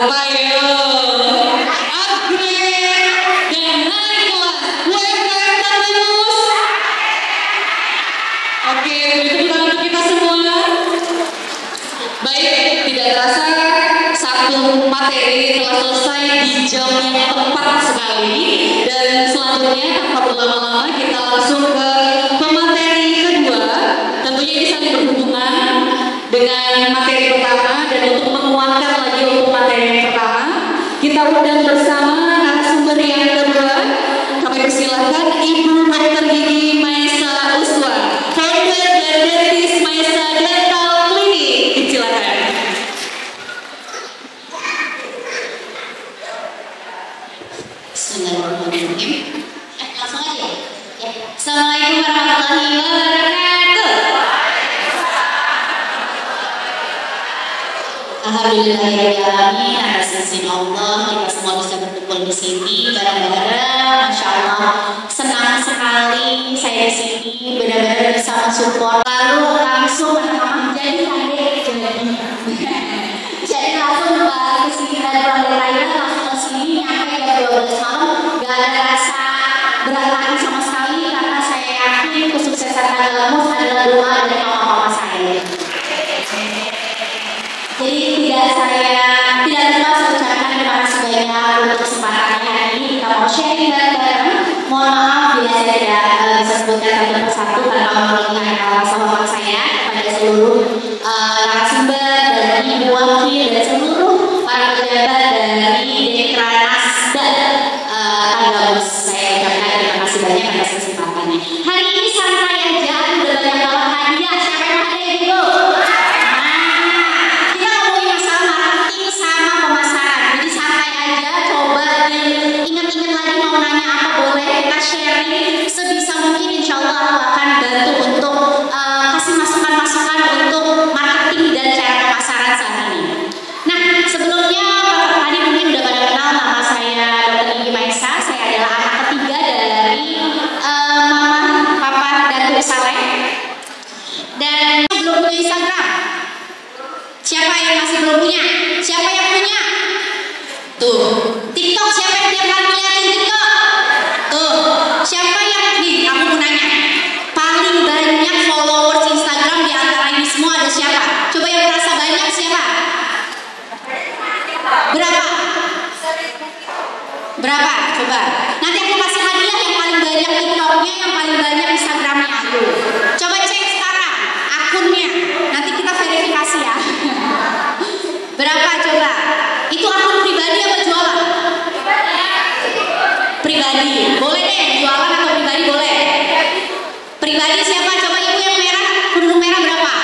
Apa ya? Upgrade dan naik kelas. UMKM Tanjung. Oke, itu bukan untuk kita semua. Baik, tidak terasa satu materi telah selesai di jam yang tepat sekali. Dan selanjutnya tanpa berlama-lama kita langsung ke pemateri kedua. Tentunya ini saling berhubungan dengan materi pertama, dan untuk menguatkan lagi untuk materi yang pertama, kita undang bersama narasumber yang kedua. Kami persilahkan Ibu Dr. Gigi Maesa Uswa, founder dan dentist Maesa Dental Clinic. Silakan. Bismillahirrahmanirrahim. Langsung aja ya. Assalamualaikum warahmatullahi wabarakatuh. Alhamdulillahirrahmanirrahim. Atas izin Allah kita semua bisa berkumpul di sini bareng-bareng. Masya Allah, senang sekali saya di sini benar-benar bisa mensupport. Lalu langsung mama jadi adik jadi langsung balik ke sini dari Thailand langsung ke sini nyampe jam 12 malam. Gak ada rasa berat lagi sama sekali karena saya yakin kesuksesan Tagamus adalah doa dari mama-mama saya. Jadi tidak lupa saya ucapkan terima kasih banyak untuk kesempatannya hari ini. Kita mau sharing bareng-bareng. Mohon maaf bila saya tidak bisa sebutkan satu persatu tanpa mengingat sahabat saya kepada seluruh narasumber dan ibu wakil dan seluruh para pejabat dari Dekranas dan Tagamus. Saya ucapkan terima kasih banyak atas kesempatannya. Hari ini santai aja, udah banyak banget hadiah. Siapa yang hadiah gitu? Ingat-ingat lagi mau nanya apa boleh kita sharing sebisa mungkin, insya Allah aku akan bantu untuk kasih masukan-masukan untuk marketing dan cara pemasaran saat ini. Nah, sebelumnya tadi mungkin udah pada kenal nama saya Dr. Gigi Maesa. Saya adalah anak ketiga dari mama, papa, dan Datuk Saleh. Dan belum punya Instagram. Siapa yang masih belum punya? Siapa yang punya? Tuh, TikTok siapa yang tiap hari ngeliatin TikTok? Tuh, siapa yang nih? Aku mau nanya, paling banyak followers Instagram di antara ini semua ada siapa? Coba yang merasa banyak siapa? Berapa? Berapa? Coba. Nanti aku kasih hadiah yang paling banyak TikToknya, yang paling banyak Instagramnya aku. Coba cek sekarang akunnya. Nanti kita verifikasi ya. Berapa coba? Itu akun pribadi apa jualan? Pribadi. Boleh deh, jualan atau pribadi boleh. Pribadi siapa? Coba ibu yang merah, kerudung merah berapa?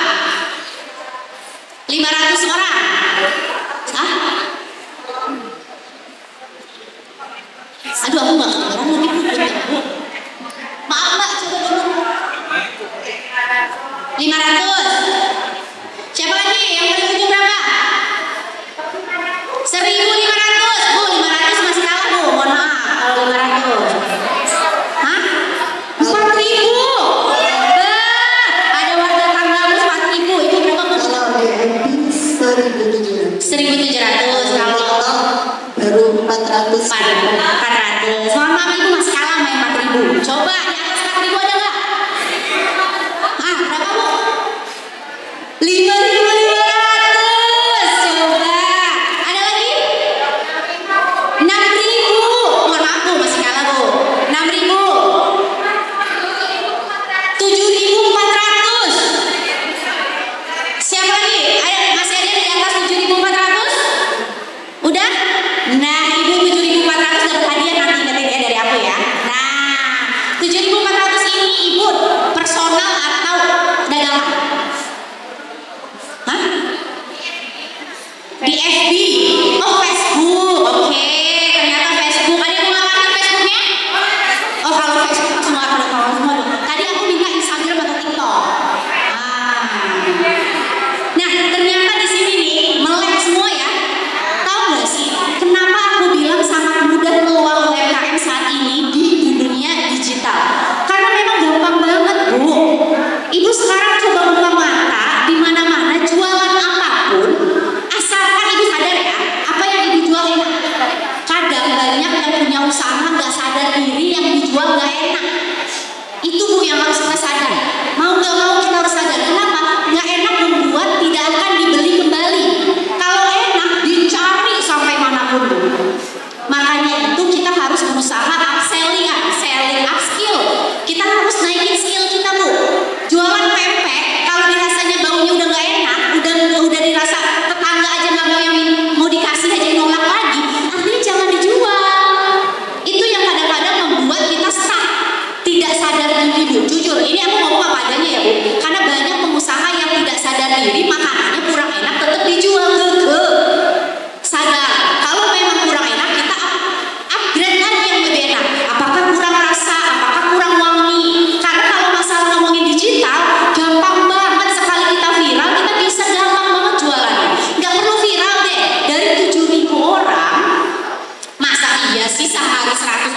500 orang. Hah? Aduh, aku nggak kedengeran lagi. Maaf mbak, coba dulu. 500. Siapa lagi? Yang paling ujung berapa? 1.500. Bu, 500 masih kalah bu. Mohon maaf kalau 500. Hah? 4.000. Ada warga Tagamus 4.000. Itu berapa bu? 1.700. Kalau baru 400. 400. Mohon maaf itu masih kalah sama yang 4.000. Coba di atas 4.000 ada nggak? Ah, berapa bu? 5.500. Coba. Ada lagi? 6.000. Mohon maaf bu, masih kalah bu. 6.000. 7.400. Siapa lagi? Masih ada di atas 7.400? Udah? Nah, ibu 7.400 dapat hadiah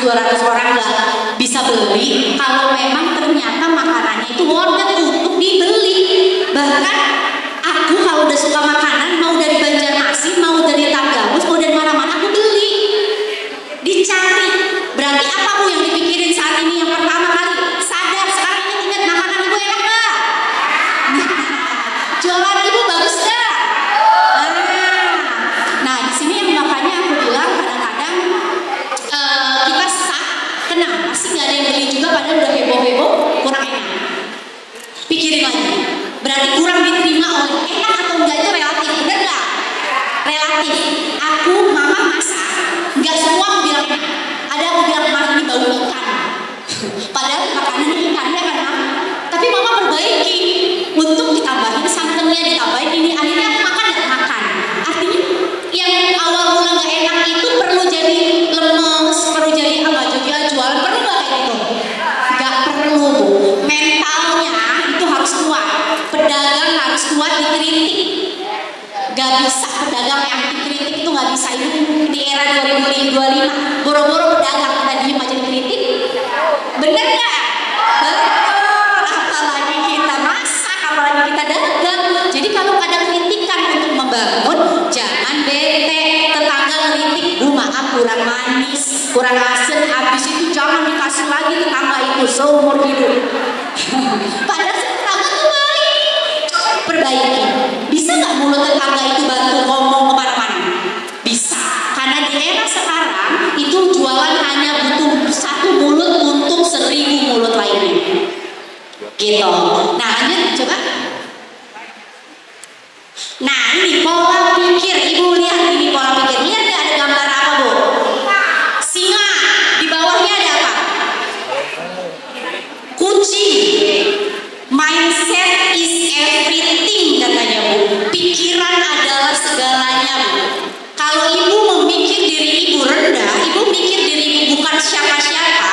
200 orang nggak bisa beli kalau memang ternyata makanannya itu worth it untuk dibeli. Bahkan aku kalau udah suka makanan, mau dari Banjarmasin, mau dari Tanggamus, mau dari mana-mana aku beli. Dicari. Berarti apa Bu yang dipikirin saat ini yang pertama kali? Sadar, sekarang ingat makanan Ibu enak nggak? Jualan Ibu bagus nggak? Nah di sini yang makanya aku bilang kadang-kadang kita stuck. Kenapa sih nggak ada yang beli juga padahal udah heboh-heboh, kurang enak. Pikirin lagi. Berarti kurang diterima oleh enak atau enggak itu relatif, bener nggak? Relatif. Aku mama masak, nggak semua aku bilang enak. Ada aku bilang mama ini bau ikan. Padahal makanan ikannya kan enak. Tapi mama perbaiki untuk ditambahin santannya, ditambahin ini. Akhirnya aku makan nggak makan. Artinya yang awal mula nggak enak itu perlu jadi lemes, perlu jadi apa juga jualan perlu nggak kayak gitu? Nggak perlu. Mentalnya itu harus kuat. Pedagang harus kuat dikritik. Gak bisa pedagang yang dikritik itu gak bisa. Ini di era 2025 boro-boro pedagang kita diem aja dikritik. Bener gak? Betul. Apalagi kita masak, apalagi kita dagang. Jadi kalau ada kritikan untuk membangun, jangan bete. Tetangga kritik, bu maaf kurang manis, kurang asin, habis itu jangan dikasih lagi tetangga itu seumur hidup. Padahal tetangga tuh baik. Perbaiki. Bisa nggak mulut tetangga itu bantu ngomong kemana-mana? Bisa. Karena di era sekarang itu jualan hanya butuh 1 mulut untuk 1000 mulut lainnya. Gitu. Nah lanjut coba. Nah ini pola pikir. Ibu lihat ini pola pikir. Lihat nggak ada gambar apa Bu? Singa. Di bawahnya ada apa? Kucing. Mindset is everything katanya Bu. Pikiran adalah segalanya Bu. Kalau Ibu memikir diri Ibu rendah, Ibu mikir diri Ibu bukan siapa-siapa,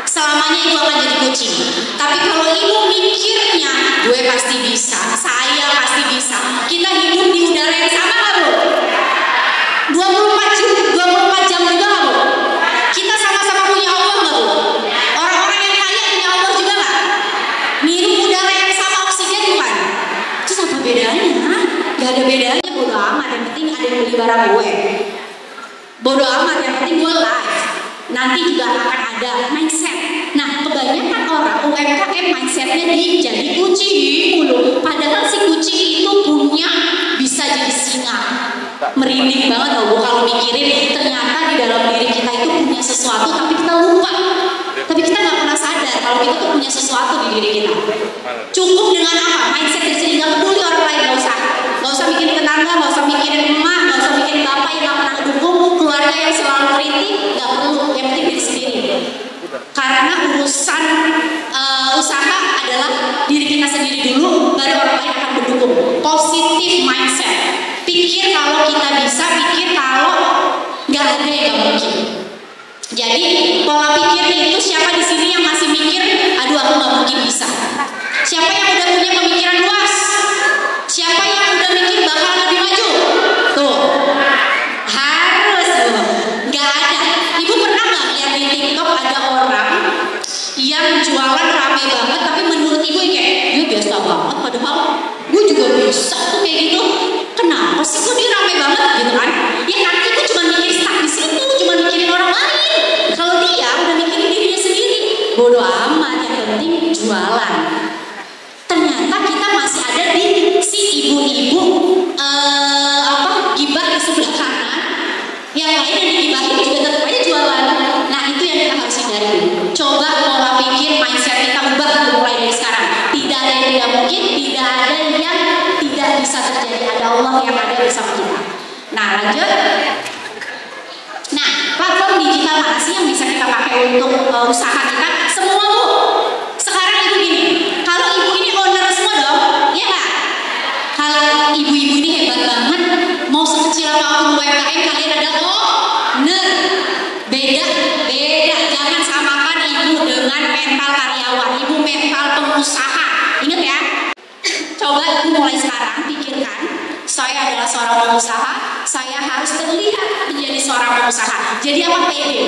selamanya Ibu akan jadi kucing. Tapi kalau Ibu mikirnya, gue pasti bisa, saya pasti bisa. Kita hidup di udara yang sama nggak Bu? 24 jam juga nggak Bu? Kita sama-sama punya Allah nggak Bu? Orang-orang yang kaya punya Allah juga nggak? Ngirup udara yang sama, oksigen bukan? Terus apa bedanya? Gak ada bedanya, bodo amat. Yang penting ada yang beli barang gue. Bodo amat, yang penting gue live. Nanti juga akan ada mindset. Nah kebanyakan orang UMKM mindsetnya jadi kucing mulu. Padahal si kucing itu punya bisa jadi singa. Merinding banget loh Bu kalau mikirin ternyata di dalam diri kita itu punya sesuatu tapi kita lupa. Tapi kita nggak pernah sadar kalau kita tuh punya sesuatu di diri kita. Cukup dengan apa? Mindset dari sini, nggak peduli orang lain, nggak usah mikirin tetangga, nggak usah mikirin emak, nggak usah mikirin bapak yang nggak pernah dukung, keluarga yang selalu kritik, nggak perlu. Yang penting diri sendiri. Karena urusan usaha adalah diri kita sendiri dulu, baru orang lain akan mendukung. Positif mindset. Pikir kalau kita bisa, pikir kalau nggak ada yang nggak mungkin. Jadi pola pikirnya itu siapa di sini yang masih mikir, aduh aku nggak mungkin bisa. Siapa yang udah punya pemikiran luas? Siapa yang udah mikir bakal lebih maju? Tuh, harus tuh. Nggak ada. Ibu pernah nggak lihat di TikTok ada orang yang jualan rame banget, tapi menurut ibu kayak dia biasa banget, padahal gue juga bisa tuh kayak gitu. Kenapa sih kok dia rame banget gitu kan? Ya karena ibu cuma mikir stuck di situ, cuma mikirin orang lain. Kalau dia udah mikirin dirinya sendiri, bodo amat, yang penting jualan. Ternyata kita masih ada di si ibu-ibu gibah di sebelah kanan. Yang lain yang digibahin juga tetap aja jualan. Nah itu yang kita harus hindari. Coba pola pikir mindset kita ubah mulai dari sekarang. Tidak ada yang tidak mungkin, tidak ada yang tidak bisa terjadi. Ada Allah yang ada bersama kita. Nah lanjut. Nah platform digital mana sih yang bisa kita pakai untuk usaha kita? Semua Bu. Sekarang ibu gini, kalau ibu ini owner semua dong, ya nggak? Kalau ibu-ibu ini hebat banget, mau sekecil apapun UMKM kalian ada owner. Beda. Jangan samakan ibu dengan mental karyawan, ibu mental pengusaha. Ingat ya? Coba ibu mulai sekarang pikirkan, saya adalah seorang pengusaha, saya harus terlihat menjadi seorang pengusaha. Jadi apa? Pede.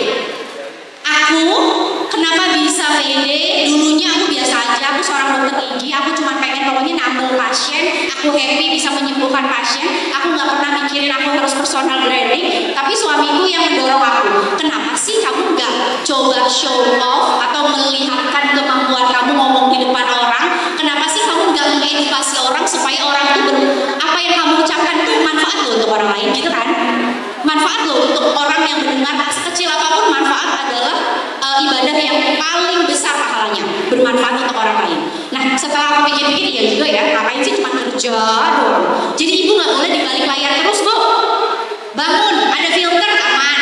Aku kenapa bisa pede? Dulunya aku biasa aja, aku seorang dokter gigi, aku cuma pengen pokoknya nambel pasien, aku happy bisa menyembuhkan pasien, aku nggak pernah mikirin aku harus personal branding. Tapi suamiku yang mendorong aku, kenapa sih kamu nggak coba show off atau melihatkan kemampuan kamu ngomong di depan orang? Kenapa sih kamu nggak mengedukasi orang supaya orang itu apa yang kamu ucapkan itu manfaat loh untuk orang lain, gitu kan? Manfaat loh untuk orang yang mendengar, sekecil apapun manfaat adalah ibadah yang paling besar pahalanya, bermanfaat untuk orang lain. Nah, setelah aku pikir-pikir, ya juga ya, ngapain sih cuma kerja doang. Jadi ibu nggak boleh di balik layar terus, Bu. Bangun, ada filter, aman.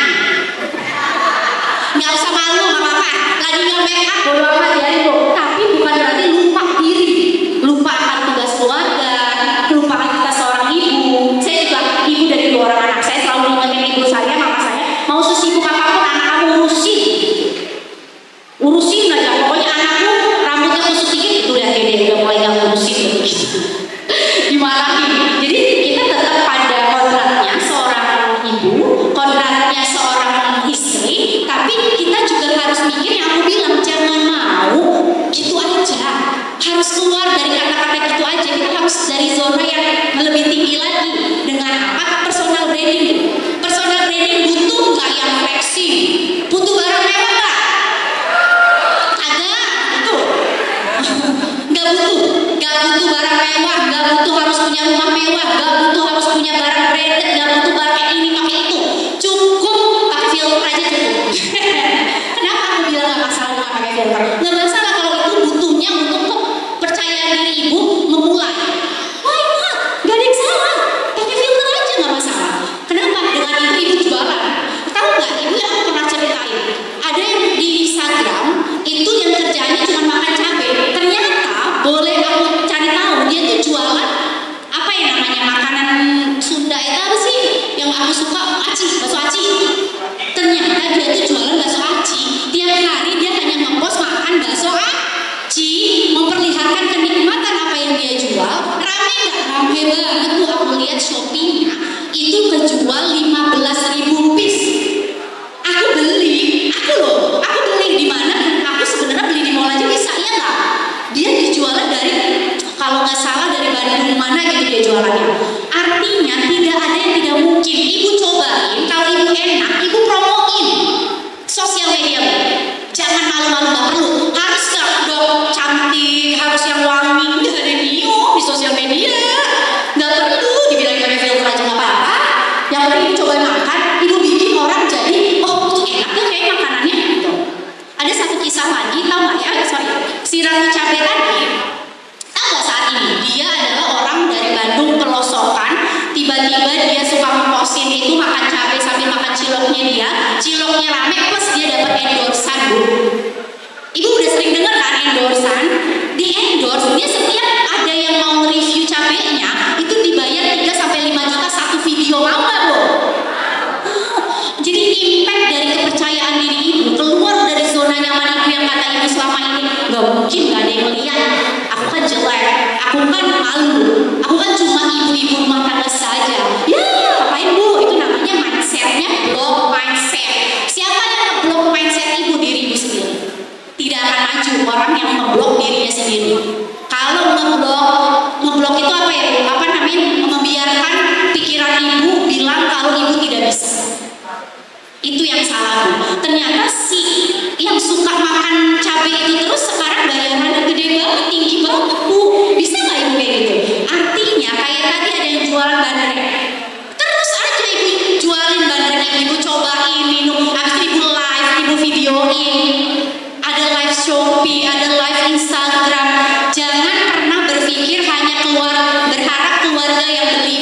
Nggak usah malu, nggak apa-apa. Lagi nggak make up, bodo amat ya ibu. Tapi bukan berarti lupa diri, lupa akan tugas keluarga, lupakan kita seorang ibu. Saya juga ibu dari 2 orang anak. Saya selalu ingetin ibu saya, mama saya, mau sesibuk apapun anak kamu urusin aja. Pokoknya anakku rambutnya kusut dikit, itu udah gede, udah mulai nggak ngurusin gitu. Dimarahin. Jadi kita tetap pada kodratnya seorang ibu, kodratnya seorang istri, tapi kita juga harus mikir yang aku bilang, jangan mau gitu aja, harus keluar dari kata-kata gitu aja. Kita harus dari zona yang lebih tinggi lagi. Dengan apa? Personal branding. Personal branding butuh nggak yang fleksi? Butuh barang mewah nggak? Gak butuh barang mewah, gak butuh harus punya rumah mewah, gak butuh harus punya barang branded, gak butuh pakai ini pakai itu. Cukup pakai filter aja cukup. Kenapa aku bilang gak masalah dengan pakai filter? Gak masalah kalau itu butuhnya untuk kepercayaan diri ibu memulai. Why not? Gak ada yang salah. Pakai filter aja gak masalah. Kenapa? Dengan itu ibu jualan. Tahu gak? Ibu yang aku pernah ceritain. Ada yang di Instagram itu yang kerjanya cuma makan cabai. Ternyata boleh aku cari tahu dia tuh jualan apa ya namanya makanan Sunda itu apa sih yang aku suka, bakso aci. Ternyata dia tuh jualan bakso aci. Tiap hari dia hanya ngepost makan bakso aci, memperlihatkan kenikmatan apa yang dia jual. Rame nggak? Rame banget tuh. Aku lihat Shopee-nya itu kejual 15.000 piece. Aku beli di mana? Aku sebenarnya beli di mall aja bisa, ya nggak? Dia dijualnya dari, kalau nggak salah dari Bandung mana gitu dia jualannya. Artinya tidak ada yang tidak mungkin. Ibu cobain, kalau ibu enak, ibu promoin sosial media. Jangan malu-malu, nggak perlu. Harus nggak dong cantik, harus yang wangi, nggak ada bio di sosial media. Nggak perlu dibilang pakai filter aja nggak apa-apa. Yang penting ibu coba makan, ibu bikin orang jadi, oh itu enak ya kayak makanannya gitu. Ada satu kisah lagi, tahu nggak ya? Si Ratu Cabe tadi, tahu nggak saat ini dia adalah orang dari Bandung pelosok tiba-tiba dia suka ngepostin itu makan cabai sambil makan ciloknya dia, ciloknya rame plus dia dapat endorsan, Bu. Ibu udah sering dengar kan endorsan? Di endorse dia setiap ada yang mau review cabenya itu dibayar 3-5 juta satu video, mau nggak, Bu? Jadi impact dari kepercayaan diri ibu keluar dari zona nyaman ibu yang kata ibu selama ini nggak mungkin, nggak ada yang melihat, aku kan jelek, aku kan malu, aku kan cuma ibu-ibu rumah tangga saja. Ya ngapain, Bu? Itu namanya mindsetnya block mindset. Siapa yang ngeblok mindset ibu? Diri ibu sendiri. Tidak akan maju orang yang ngeblok dirinya sendiri. Kalau ngeblok itu apa ya, Bu? Apa namanya? Membiarkan pikiran ibu bilang kalau ibu tidak bisa. Itu yang salah, Bu. Ternyata si yang suka makan cabai itu terus sekarang bayarannya gede banget, tinggi banget, Bu. Bisa nggak ibu kayak gitu? Artinya kayak tadi ada yang jualan bandrek, terus aja ibu jualin bandrek, ibu cobain minum, habis itu ibu live, ibu videoin. Ada live Shopee, ada live Instagram. Jangan pernah berpikir hanya berharap keluarga yang beli,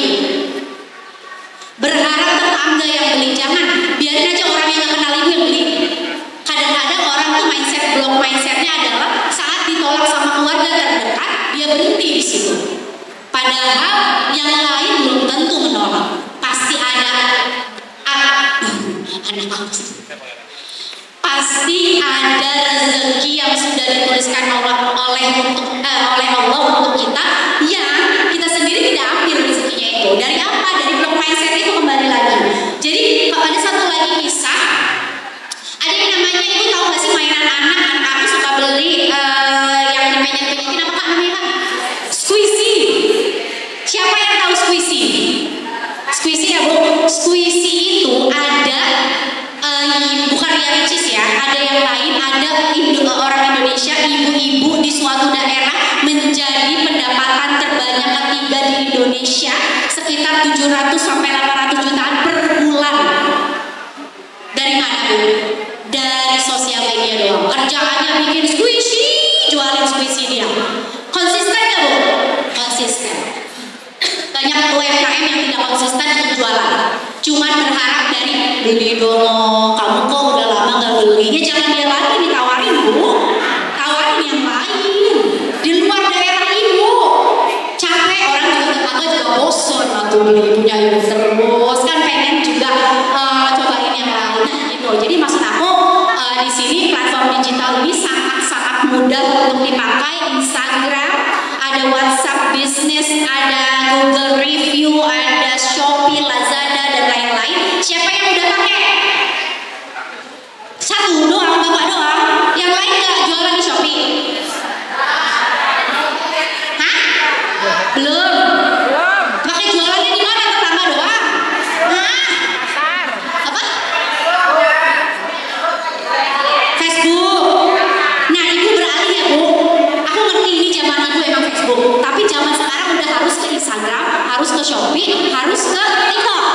berharap tetangga yang beli. Jangan, biarin aja orang yang gak kenal ibu yang beli. Kadang-kadang orang tuh mindsetnya adalah saat ditolak sama keluarga terdekat, dia berhenti di situ. Padahal yang lain belum tentu menolak. Pasti ada pasti ada rezeki yang sudah dituliskan oleh Allah untuk kita, yang kita sendiri tidak ambil rezekinya itu. Dari apa? Dari block mindset itu kembali lagi. Jadi ada satu lagi kisah, ada yang namanya, ibu tahu nggak orang Indonesia, ibu-ibu di suatu daerah menjadi pendapatan terbanyak ketiga di Indonesia, sekitar 700 sampai 800 jutaan per bulan. Dari mana Bu? Dari sosial media doang. Kerjaannya bikin squishy, jualin squishy dia. Konsisten nggak Bu? Konsisten. Banyak UMKM yang tidak konsisten untuk jualan. Cuman berharap dari beli dong, kamu kok udah lama nggak beli, ya jangan dia lagi ditawarin Bu, tawarin yang lain di luar daerah Ibu. Capek orang juga tetangga juga bosan atau beli punya Ibu terus, kan pengen juga cobain yang lain gitu. Jadi maksud aku di sini platform digital ini sangat-sangat mudah untuk dipakai. Instagram, ada WhatsApp Business, ada Google Review, ada Shopee, Lazada dan lain-lain. Siapa yang udah pakai? Satu doang, Bapak doang. Yang lain nggak jualan di Shopee? Hah? Belum. Pakai jualannya di mana? Tetangga doang? Hah? Apa? Facebook. Nah, Ibu beralih ya Bu. Aku ngerti ini zaman Ibu emang Facebook. Tapi zaman sekarang udah harus ke Instagram, harus ke Shopee, harus ke TikTok.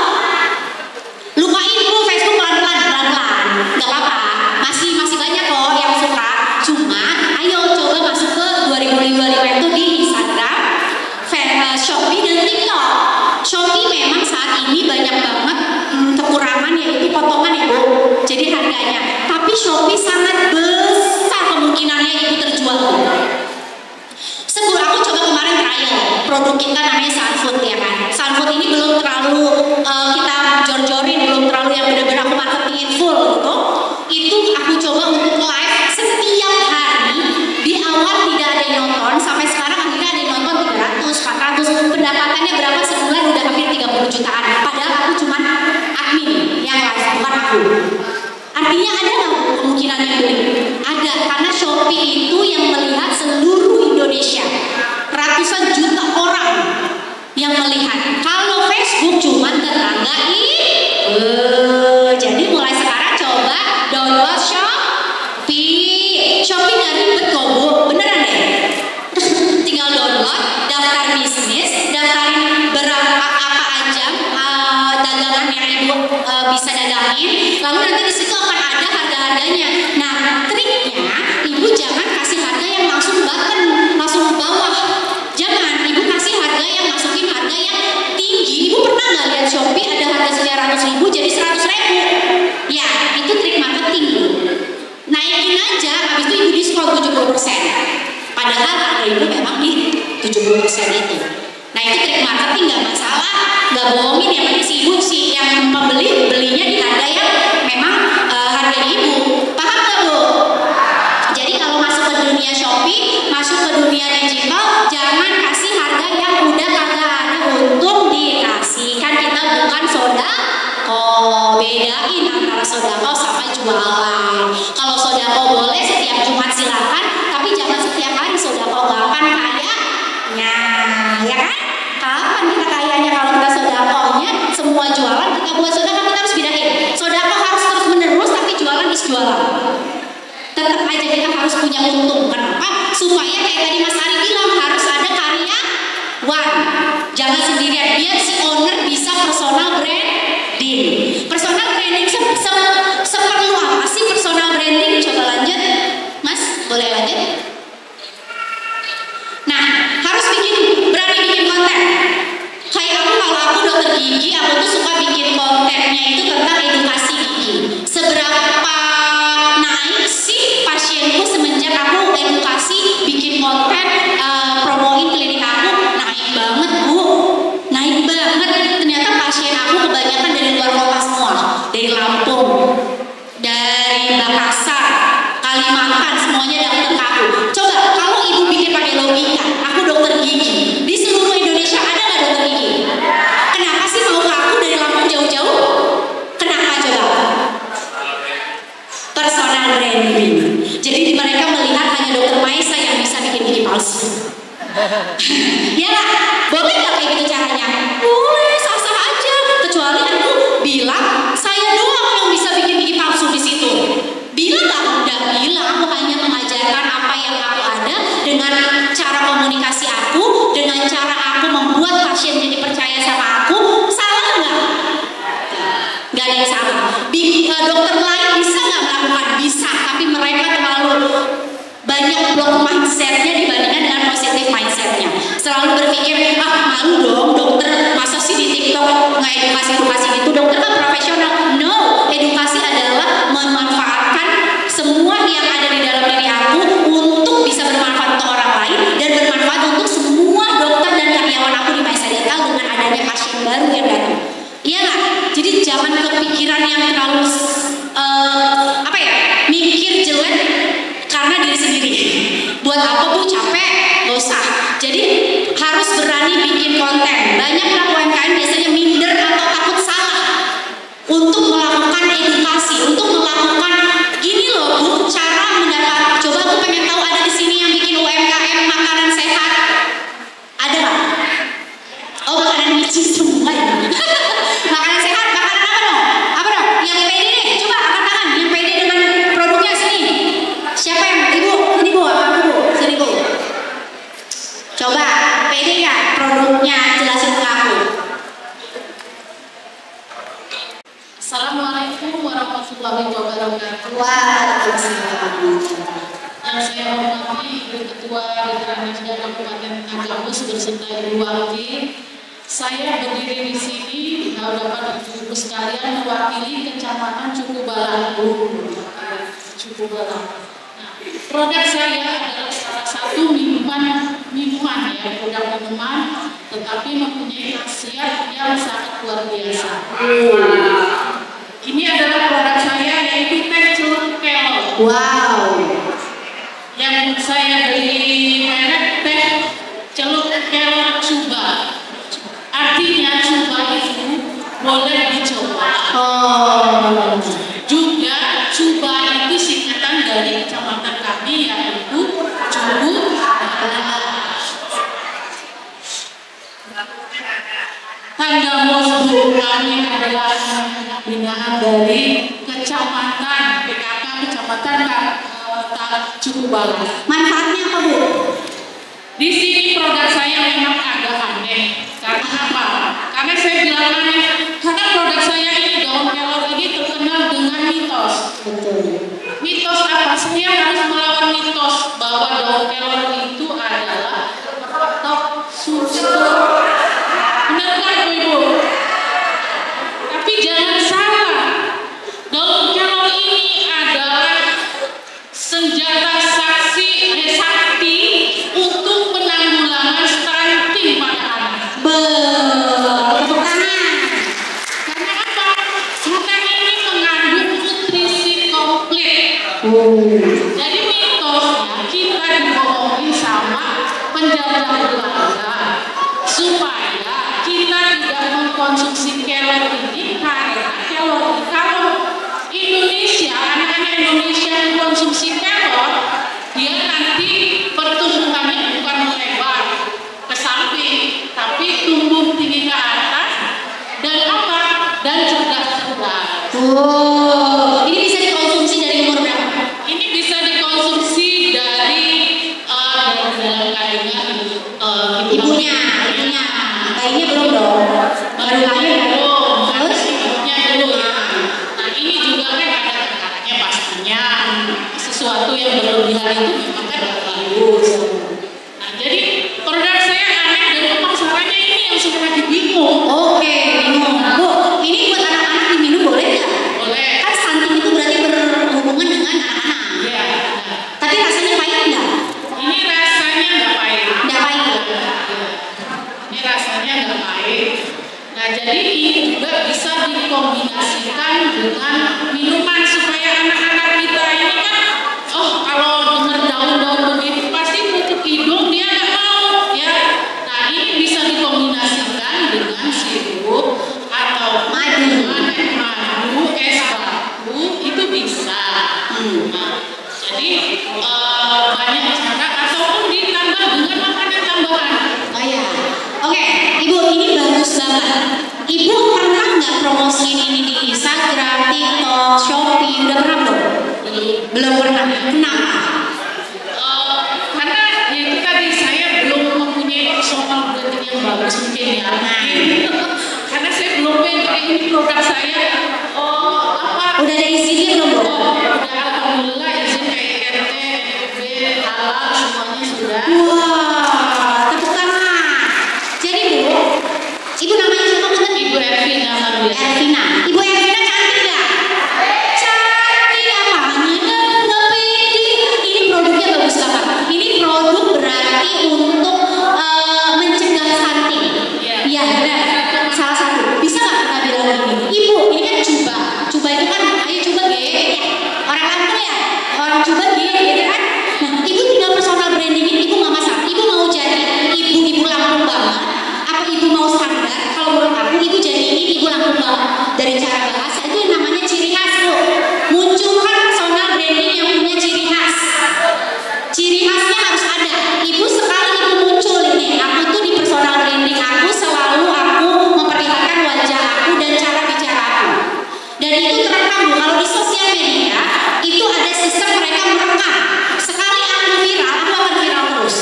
Lupain Bu Facebook pelan-pelan, nggak apa-apa. Masih banyak kok yang suka. Cuma, ayo coba masuk ke 2025 itu di Instagram, Shopee dan TikTok. Shopee memang saat ini banyak banget kekurangan yaitu potongan ya Bu. Jadi harganya. Tapi Shopee sangat besar kemungkinannya itu terjual. Aku coba kemarin trial produk kita namanya Sunfood ya kan. Sunfood ini belum terlalu kita jor-jorin, belum terlalu yang benar-benar aku marketingin full gitu. Itu aku coba untuk live setiap hari. Di awal tidak ada yang nonton, sampai sekarang akhirnya ada yang nonton 300, 400. Pendapatannya berapa sebulan udah hampir 30 jutaan. Padahal aku cuma admin yang live, bukan aku. Artinya ada nggak kemungkinan yang beli? Ada, karena Shopee itu yang melihat seluruh Indonesia. Ratusan juta orang yang melihat. Kalau Facebook cuma tetangga jadi mulai sekarang coba download Shopee. Shopee nggak ribet kok Bu, beneran deh. Tinggal download, daftar bisnis, daftarin berapa apa aja dagangan yang Ibu bisa dagangin. Lalu nanti di situ akan ada harga-harganya. Nah, triknya Ibu jangan kasih harga yang langsung button, langsung ke bawah. Jangan, Ibu kasih harga yang masukin harga yang tinggi. Ibu pernah nggak lihat Shopee ada harga 900.000 jadi 100.000? Ya, itu trik marketing Bu. Naikin aja, habis itu Ibu diskon 70%. Padahal harga Ibu memang di 70% itu. Nah, itu trik marketing nggak masalah, nggak bohongin. Yang penting si Ibu sih yang pembeli belinya di harga yang memang harga Ibu. Paham nggak Bu? Jadi kalau masuk ke dunia Shopee, masuk ke dunia digital, jangan kasih harga yang udah kagak ada untung dikasih. Kan kita bukan sodako, bedain antara sodako sama jualan. Kalau sodako boleh setiap Jumat silakan, tapi jangan setiap hari sodako. Kapan kayanya, ya kan? Kapan kita kayanya kalau kita sodakonya semua jualan kita buat sodako, kita harus bedain. Sodako harus terus menerus, tapi jualan is jualan. Tetap aja kita harus punya untung. Kenapa? Supaya kayak tadi Mas Ari bilang harus ada karyawan. Jangan sendirian, biar si owner bisa personal branding. Personal branding seperlu apa sih personal branding? Coba lanjut, Mas, boleh lanjut? Nah, harus berani bikin konten. Kayak kalau aku dokter gigi, aku tuh suka bikin kontennya itu tentang edukasi gigi. Seberapa naik sih pasienku semenjak aku edukasi, bikin konten, promoin klinik aku, naik banget Bu, naik banget. Ternyata pasien aku kebanyakan dari luar kota semua, dari Lampung, dari Makassar, Kalimantan, semuanya datang ke aku. Coba kalau Ibu pikir pakai logika, aku dokter gigi, di seluruh Indonesia ada nggak dokter gigi? Kenapa sih mau ke aku dari Lampung jauh-jauh? Kenapa coba? Personal branding. Jadi mereka melihat hanya dokter Maisa yang bisa bikin gigi palsu. Ya nggak? Boleh nggak kayak gitu caranya? Boleh, sah-sah aja. Kecuali aku bilang saya doang yang bisa bikin gigi palsu di situ. Bilang nggak? Udah bilang, aku Dokter lain bisa nggak melakukan? Bisa, tapi mereka terlalu banyak blok mindsetnya dibandingkan dengan positif mindsetnya. Selalu berpikir, malu dong dokter, masa sih di TikTok nggak edukasi gitu? Dokter kan profesional. No, edukasi adalah memanfaatkan semua yang ada di dalam diri aku untuk bisa bermanfaat untuk orang lain dan bermanfaat untuk semua dokter dan karyawan aku di Maisa Dental dengan adanya pasien baru yang datang. Iya nggak? Jadi jangan kepikiran yang terlalu mikir jelek karena diri sendiri. Buat apa Bu? Capek? Gak usah. Jadi harus berani bikin konten. Banyak UMKM biasanya minder atau takut salah untuk melakukan edukasi, untuk melakukan gini loh Bu, cara mendapat. Coba aku pengen tahu ada di sini yang bikin UMKM makanan sehat. Ada nggak? Oh, makanan micin semua ya. Makanan sehat, makanan apa dong? Apa dong? Yang pede deh, coba angkat tangan. Yang pede dengan produknya sini. Siapa yang? Ibu, ini Bu, apa Bu? Sini Bu. Coba, pede nggak produknya? Jelasin ke aku. Assalamualaikum warahmatullahi wabarakatuh. Waalaikumsalam. Yang saya hormati Ibu Ketua Dikranasda Kabupaten Agambus beserta Ibu Wakil. Saya berdiri di sini di hadapan ibu-ibu sekalian mewakili Kecamatan Cukubalang. Cukubalang. Nah, produk saya adalah salah satu minuman ya, produk minuman, tetapi mempunyai khasiat yang sangat luar biasa. Ini adalah produk saya yaitu teh celup kelor. Wow. Yang saya beli merek teh celup kelor Cuba. Artinya Cuba itu boleh dicoba. Juga Cuba itu singkatan dari kecamatan kami yaitu Cubu. Tangga Mosbu kami adalah binaan dari kecamatan PKK Kecamatan Cukubalang. Manfaatnya apa Bu? Di sini produk saya memang agak aneh. Karena apa? Karena saya bilang aneh, karena produk saya ini daun kelor ini terkenal dengan mitos. Mitos apa? Saya harus melawan mitos bahwa daun kelor itu adalah tok sulfur. Benarkah Ibu? Tapi jangan salah, daun kelor ini adalah senjata sakti untuk penanggulangan stunting pada anak. Tepuk tangan. Karena apa? Karena ini mengandung nutrisi komplit. Jadi mitosnya kita dibohongin sama penjajah Belanda supaya kita tidak mengkonsumsi kelor ini karena kelor kalau Indonesia, anak-anak Indonesia yang konsumsi kelor, dia nanti pertumbuhannya bukan melebar ke samping, tapi tumbuh tinggi ke atas dan apa? Dan cerdas-cerdas. Ini bisa dikonsumsi dari umur berapa? Ini bisa dikonsumsi dari dalam kandungan Ibunya. Bayinya belum dong. Baru lahir belum. Terus? Ibunya dulu ya. Nah ini juga kan ada takarannya pastinya. Sesuatu yang berlebihan itu memang kan gak bagus. Nah jadi produk saya aneh dan pemasarannya ini yang suka lagi bingung. Oke, bingung. Bu, ini buat anak-anak diminum boleh nggak? Boleh. Kan stunting itu berarti berhubungan dengan anak-anak. Iya. Tapi rasanya pahit nggak? Ini rasanya nggak pahit. Nggak pahit. Ini rasanya nggak pahit. Nah jadi ini juga bisa dikombinasikan dengan minuman supaya anak-anak kita ini kan, kalau dengar daun-daun begitu pasti tutup hidung dia nggak mau ya. Nah ini bisa dikombinasikan dengan sirup atau madu, es batu itu bisa. Nah, jadi banyak cara ataupun ditambah dengan makanan tambahan. Oh ya. Oke, Ibu ini bagus banget. Ibu pernah nggak promosiin ini di Instagram, TikTok, Shopee? Udah pernah belum? Belum pernah. Kenapa? Karena ya itu tadi saya belum mempunyai personal branding yang bagus mungkin ya. Karena saya belum ini produk saya Bu, kalau di sosial media itu ada sistem mereka merekam. Sekali aku viral, aku akan viral terus.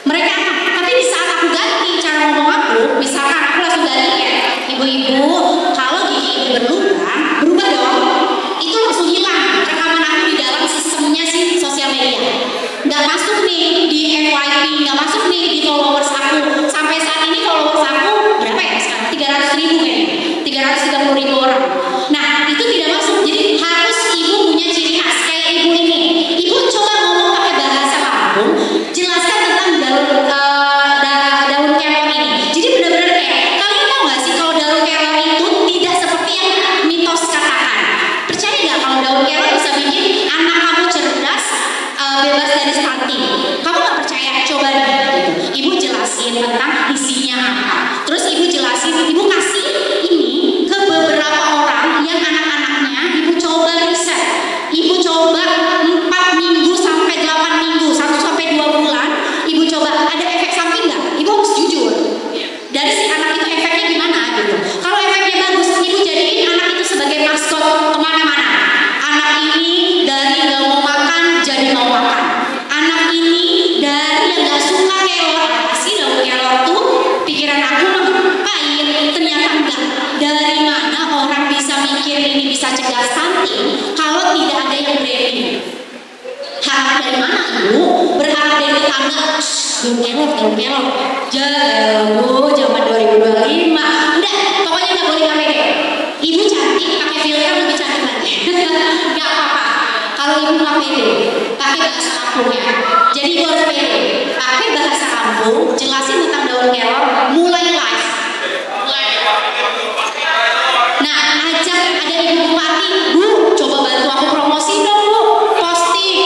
Mereka akan, tapi di saat aku ganti cara ngomong aku, misalkan aku langsung ganti ya, ibu-ibu, kalau gigi ini berlubang, berubah dong. Itu langsung hilang rekaman aku di dalam sistemnya sih sosial media. Nggak masuk nih di FYP, nggak masuk nih di followers aku. Sampai saat ini followers aku berapa ya sekarang? 300.000 kayaknya, 330.000 orang. Nah itu tidak masuk. Jadi harus ibu punya ciri khas kayak ibu ini. Ibu coba ngomong pakai bahasa Lampung, jelaskan tentang daun kelor ini. Jadi benar-benar kayak kalian tahu nggak sih kalau daun kelor itu tidak seperti yang mitos katakan. Percaya nggak kalau daun kelor bisa bikin anak kamu cerdas, bebas dari stunting? Kamu nggak percaya? Coba deh. Ibu jelasin tentang isinya apa. Terus ibu jelasin, ibu kasih ini ke beberapa orang yang anak-anaknya ibu coba riset. Ibu coba 4 minggu sampai 8 minggu, 1 sampai 2 bulan. Ibu coba ada efek samping nggak? Ibu harus jujur. Dari si anak itu efeknya gimana gitu. Kalau efeknya bagus, ibu jadiin anak itu sebagai maskot kemana-mana. Anak ini dari nggak mau makan jadi mau makan. Anak ini dari yang nggak suka kelor, apa sih daun kelor tuh? Pikiran aku pahit, ternyata enggak. Dari mana orang bisa mikir ini bisa cegah stunting kalau tidak ada yang branding? Harap dari mana ibu? Berharap dari tetangga? Daun kelor. Jauh zaman 2025. Udah, pokoknya nggak boleh KPD. Ibu cantik, pakai filter lebih cantik lagi. Nggak apa-apa. Kalau ibu nggak pede, pakai bahasa Lampungnya. Jadi ibu harus pede. Pakai bahasa Lampung, jelasin tentang daun kelor, mulai live. Nah, ajak ada ibu bupati, Bu, coba bantu aku promosi dong Bu, posting.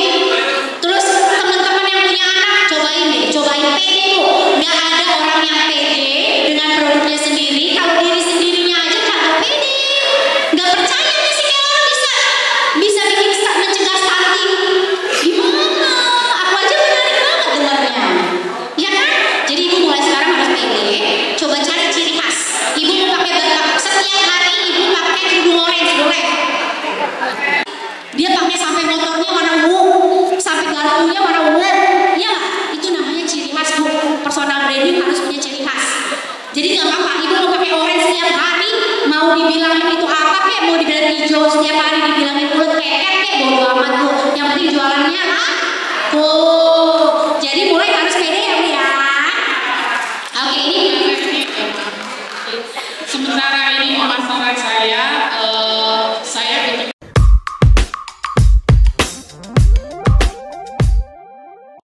Terus teman-teman yang punya anak, cobain deh, cobain pede Bu. Nggak ada orang yang pede dengan produknya sendiri, kalau diri sendirinya aja kagak pede. Nggak percaya nih si kelor bisa bikin mencegah stunting. Gimana? Aku aja menarik banget dengarnya. Ya kan? Jadi ibu mulai sekarang harus pede. Coba cari ciri khas. Ibu mau pakai setiap hari ibu pakai kerudung orange, boleh? Dia pakai sampai motornya warna ungu, sampai garpunya warna ungu. Ya, itu namanya ciri khas Bu. Personal branding harus punya ciri khas. Jadi nggak apa-apa, ibu mau pakai orange setiap hari, mau dibilangin itu apa kayak, mau dibilangin hijau setiap hari, dibilangin kulit keket kayak, bodo amat Bu. Yang penting jualannya aku.